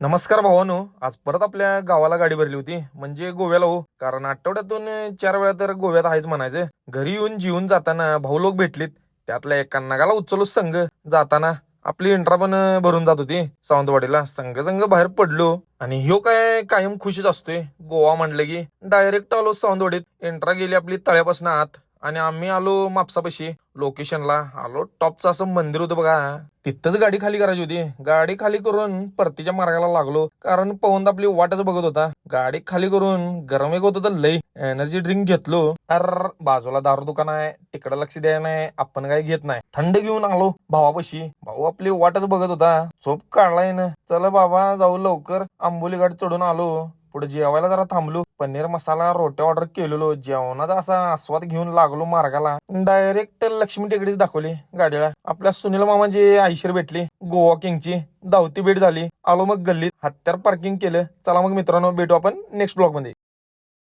नमस्कार भावानो. आज परत आपल्या गावाला गाडी भरली होती, म्हणजे गोव्याला हो. कारण आठवड्यातून 4 वेळा तर गोव्यात आहेच म्हणायचं. घरी येऊन जेवून जाताना भाऊ लोक भेटलीत. त्यातल्या एका नगाला उचललो संघ. जाताना आपली एंट्रा पण भरून जात होती सावंतवाडीला. संघ संघ बाहेर पडलो आणि ह्यो काय कायम खुशीच असतोय. गोवा म्हणलं की डायरेक्ट आलो सावंतवाडीत. एंट्रा गेली आपली तळ्यापासून आत आणि आम्ही आलो मापसापाशी. लोकेशनला आलो. टॉपचं असं मंदिर होतं बघा. तिथंच गाडी खाली करायची होती. गाडी खाली करून परतीच्या मार्गाला लागलो, कारण पवंत आपली वाटच बघत होता. गाडी खाली करून गरम एक होत होतं लई. एनर्जी ड्रिंक घेतलो. बाजूला दारू दुकान आहे, तिकडे लक्ष द्यायला नाही, आपण काय घेत नाही. थंड घेऊन आलो भावापाशी. भाऊ आपली वाटच बघत होता. झोप काढलाय ना. चल बाबा जाऊ लवकर. आंबोली घाट चढून आलो. पुढे जेवायला जरा थांबलो. पनीर मसाला रोट्या ऑर्डर केलेलो. जेवणाचा असा आस्वाद घेऊन लागलो मार्गाला. डायरेक्ट लक्ष्मी टेकडीच दाखवली गाडीला. आपल्या सुनील मामाची आईशीर भेटली. गोवा किंगची धावती भेट झाली. आलो मग गल्लीत हत्यार पार्किंग केलं. चला मग मित्रांनो, भेटू आपण नेक्स्ट ब्लॉग मध्ये.